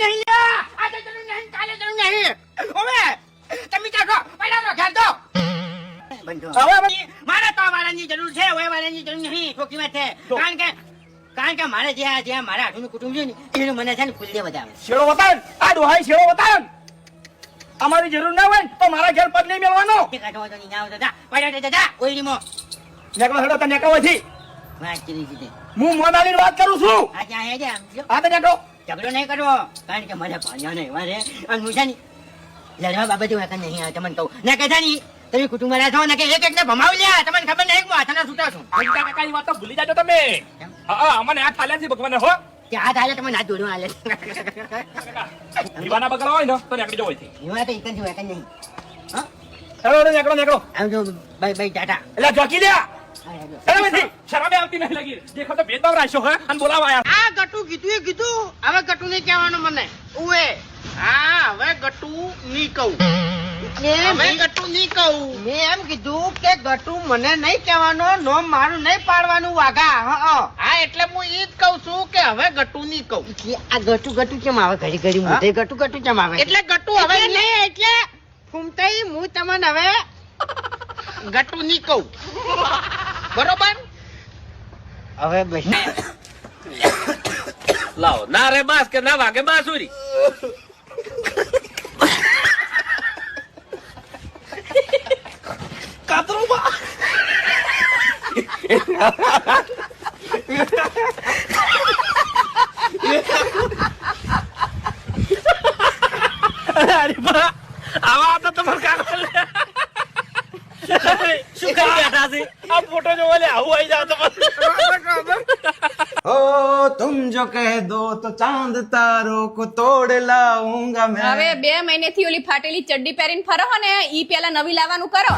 નહીં આજે જરૂર નહીં કાલે જરૂર નહીં ઓવે તમે ચાખો પહેલા તો ખેર દો હવે મારે તો વાળાની જરૂર છે ઓય વાળાની જરૂર નહીં ખોટી વાત છે કારણ કે મારે જે મારા આઠુનું કુટુંબ છે ને એનું મને છે ને ખુલ્લે બતાવે શેરો બતાવ આ ડોહાઈ શેરો બતાવ અમારી જરૂર ના હોય તો મારા ઘેર પગ નહીં મેળવાનો કે કાઢો તો નહીં આવો દાદા પડ્યો દાદા ઓઈડીમો નેકળો હેડો તને નેકળો છે વાત કરી દીધી હું મોનાલીની વાત કરું છું આજે આ હેડે આમ જો આ તો નેકળો ઝઘડો નહીં કરવો કારણ કે મને પાડ્યો નહીં મારે અને હું છે ને લડવા બાબતે વાંક નહીં આવે તમને કહું ને કે છે ને તમે કુટુંબમાં રહ્યા છો ને કે એક એકને ભમાવી લ્યા તમને ખબર નહીં હું હાથના છૂટા છું અનિતા કાકાની વાત તો ભૂલી જાજો તમે. હા અમને હાથ હાલ્યા છે ભગવાને હો. કે હાથ હાલે તમે હાથ જોડવા હાલે દીવાના બગલા હોય ને તો નીકળી જવો છે. એમાં તો એક જ વાંક નહીં હા હેડો હેડો નેકળો નેકળો આમ જો બાય ટાટા એટલે જોકી દે હેડો બેથી શરમે આવતી નહીં લાગી. દેખો તો ભેદભાવ રાખ્યો હે અને બોલાવા આયા. આ ગટુ કીધું એ કીધું હવે ગટુ નહીં કહેવાનું મને ઉએ હા હવે ગટુ નહીં કહું હવે ગટુ નહીં કહું મેં એમ કીધું કે ગટુ મને નહીં કહેવાનો નોમ મારું નહીં પાડવાનું વાઘા હા એટલે હું ઈ જ કહું છું કે હવે ગટુ નહીં કહું આ ગટુ કેમ આવે ઘડી ઘડી મોઢે ગટુ કેમ આવે એટલે ગટુ હવે નહીં એટલે ફૂમતાઈ હું તમને હવે ગટુ નહીં કહું બરોબર હવે ભાઈ લાવો ના રે બાસ કે ના વાગે બાસુરી. કાતરો બા અરે બા આવા તો તમાર કાકા શું કરી બેઠા છે? આ ફોટો જોવા લે આવું આવી જાવ તમારે. ओ तुम जो कह दो तो चांद तारों को तोड़ लाऊंगा मैं હવે 2 મહિનેથી ઓલી ફાટેલી ચડ્ડી પહેરીને ફરો હો ને ઈ પેલા નવી લાવવાનું કરો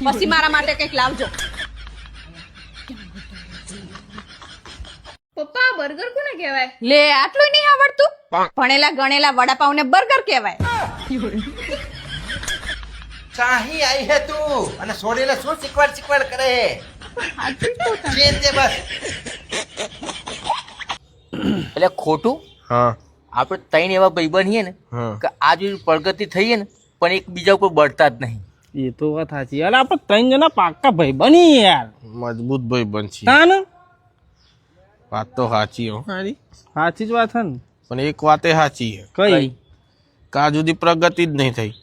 પછી મારા માટે કંઈક લાવજો. પપ્પા બર્ગર કોને કહેવાય? લે આટલું નહીં આવડતું? ભણેલા ગણેલા વડાપાવ ને બર્ગર કહેવાય. ચાહી આઈ હે તું અને છોડીને શું શીખવાડ કરે છે તે બસ એટલે ખોટું હા આપણે ત્રણ એવા ભાઈબંધ છીએ ને કે આજે પ્રગતિ થઈ ને પણ એક બીજા ઉપર બળતા જ નહીં. એ તો વાત સાચી યાર આપણે 3 જણા પાક્કા ભાઈ બની યાર મજબૂત ભાઈ બનશી તાન વાત તો સાચી હો સાચી જ વાત હે ને પણ એક વાતે સાચી હે કઈ કા જુદી પ્રગતિ જ નહીં થઈ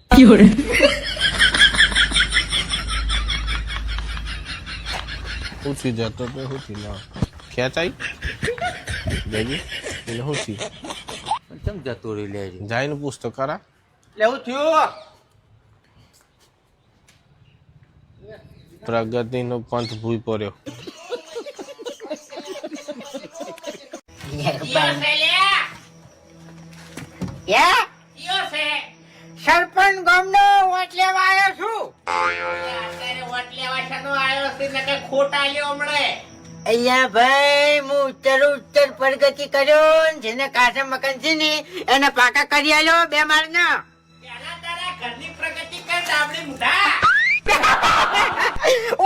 ઉઠી જતો તો ઉઠી ના ખેંચાઈ દેજી એને ઉઠી પણ કેમ જતો રહી લે છે? જાઈને પૂછ તો ખરા લેવું થયું પ્રગતિનો પંથ ભૂઈ પડ્યો સરપંચ ગામનો વોટ લેવા આવ્યો છું અહીંયા ભાઈ હું ઉત્તર પ્રગતિ કર્યો ને જેને કાચા મકાન છે ને એને પાકા કરી આલ્યો 2 માળના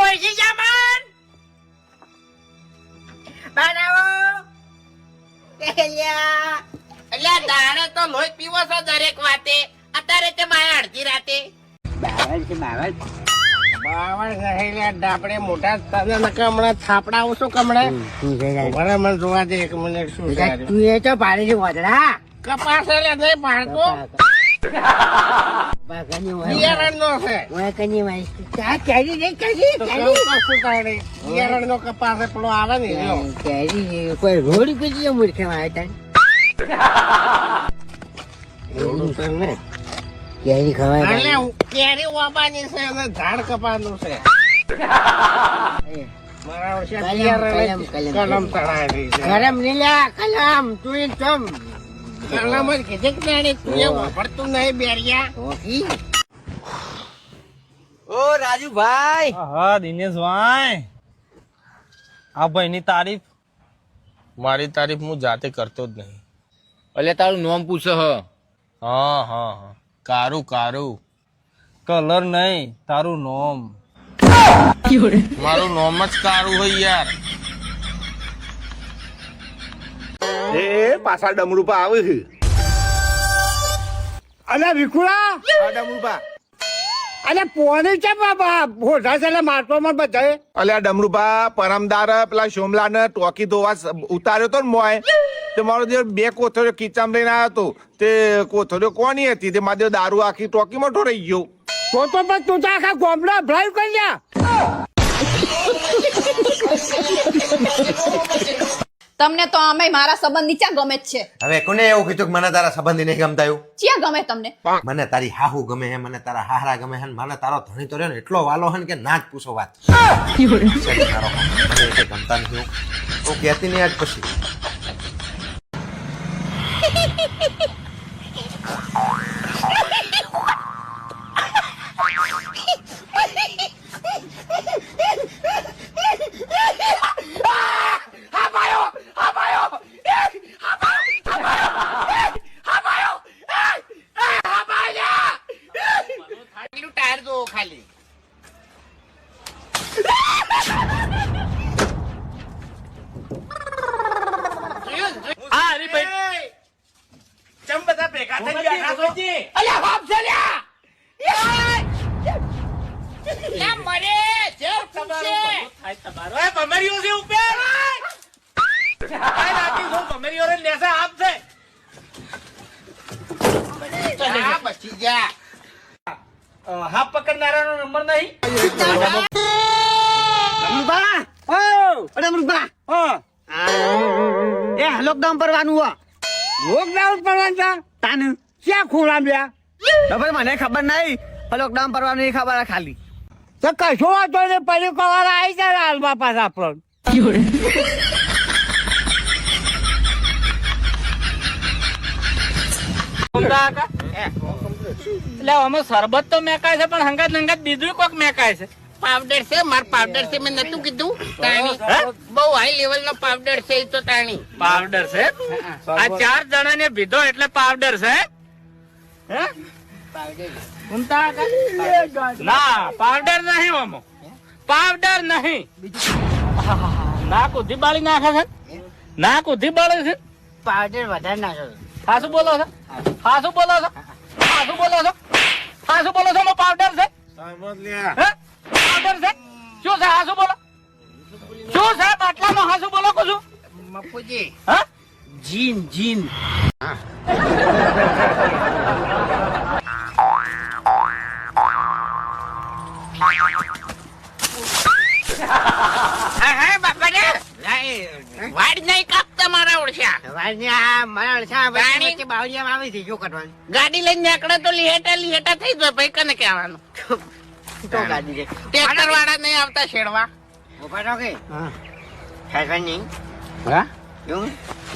ઓળખી જા મન બનાવો એટલે દાડે તો લોહી પીવો છો દરેક વાતે અત્યારે તે માયા અડધી રાતે બાવળ છે બાવળ આપણે મોટા હમણાં થાપડા શું કમણે મને જોવા દે 1 મિનિટ શું તું એ તો પાડી છે વાદળા કપાસ એટલે નહીં પાડતો કોઈ રોડ પીજી મૂર્ખેમાં કેરી ખવાય કેરી વાબાની છે અને ઝાડ કપાનું છે કલમ ચડાયેલી છે કલમ નીલા કલમ તું ચમ કલમ જ કીધે તું એ વાપરતું નહીં બેરિયા ઓ રાજુભાઈ હા દિનેશભાઈ આ ભાઈની તારીફ મારી તારીફ હું જાતે કરતો જ નહીં એટલે તારું નામ પૂછે હ હા હા હા કારું કારું કલર નહીં તારું નોમ મારું નામ જ કારું હોય યાર એ પાછા ડમરૂ પર આવે છે અને વિકુલા ડમરુભા અને પોની છે બાબા હોઠા છે એટલે મારતો મને બધાએ અલ્યા ડમરુભા પરમદાર પેલા સોમલા ને ટોકી ધોવા ઉતાર્યો તો ને મોય તે મારો દેવ 2 કોથળીઓ ખીચામ લઈને આવ્યો હતો તે કોથળીઓ કોની હતી તે મારો દેવ દારૂ આખી ટોકીમાં ઠોરાઈ ગયો તો પણ તું તો આખા ગોમડા ભ્રાઈ કરી લ્યા તમને તો અમે મારા સંબંધી ચા ગમે જ છે. હવે કોને એવું કીધું કે મને તારા સંબંધી નહીં ગમતા એવું? ચિયા ગમે તમને? મને તારી હાહુ ગમે હે, મને તારા હાહરા ગમે હે, મને તારો ધણી તો રહ્યો ને એટલો વાલો હે ને કે ના જ પૂછો વાત. તારો મને એટલે ગમતા નથી હું કહેતી નહીં આજ પછી. ટાયર જો ખાલી હા હરીભાઈ ચમ બધા ભેગા થઈ ગયા ભગવતી. અલ્યા બાપ છે લ્યા લ્યા મરે જેવ ઠુકશે થાય તમારો. એ ભમરીઓ છે ઉપર આ રાતી શું ભમરીઓ રે લેસે આપ છે આ બચી જા હાફ પકડનારાનો નંબર નહીં એ લોકડાઉન પરવાનું હો લોકડાઉન પડવાનું છે તાને ક્યાં ખોલા બ્યા ભાઈ મને ખબર નહીં લોકડાઉન પરવાનું એ ખબર ખાલી તો કશો વાંધો ને પડી કવાર આવી જાય હાલમાં પાછા આપણો એટલે અમે શરબત તો મેકાય છે પણ હંગાત હંગાત બીજું કોક મેકાય છે. પાવડર છે માર પાવડર છે મેં નતું કીધું તાણી બહુ હાઈ લેવલ નો પાવડર છે ઈ તો તાણી પાવડર છે આ 4 જણાને ભીધો એટલે પાવડર છે હે ઊંતા ના પાવડર નહીં મામો પાવડર નહીં નાક ઉધી બાળી નાખે છે નાક ઉધી બાળે છે પાવડર વધારે નાખો હાસુ બોલો છો હાસુ બોલો છો હાસુ બોલો છો હાસુ બોલો છો મો પાવડર છે હે પાવડર છે શું છે હાસુ બોલો શું છે બાટલામાં હાસુ બોલો કુછું મફુજી હા જીન જીન હા બાપા ને વાડ નહીં કાપતા મારા ઓળશા ગાડી લઈને નીકળે તો લીહેટા થઈ જાય ભાઈ કને કહેવાનું ટ્રેક્ટર વાળા નહીં આવતા શેડવા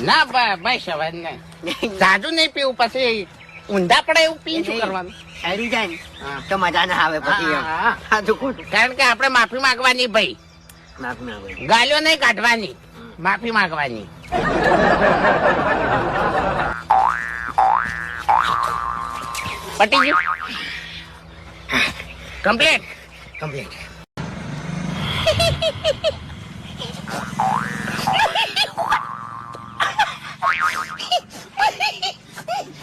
ના ભાઈ સવાર નહીં જાજુ નહીં પીવું પછી ઊંધા પડે એવું પી શું કરવાનું તો મજા ના આવે પછી કારણ કે આપણે માફી માંગવાની ભાઈ ગાલીઓ નહીં કાઢવાની માફી માંગવાની પટી ગયું કમ્પ્લીટ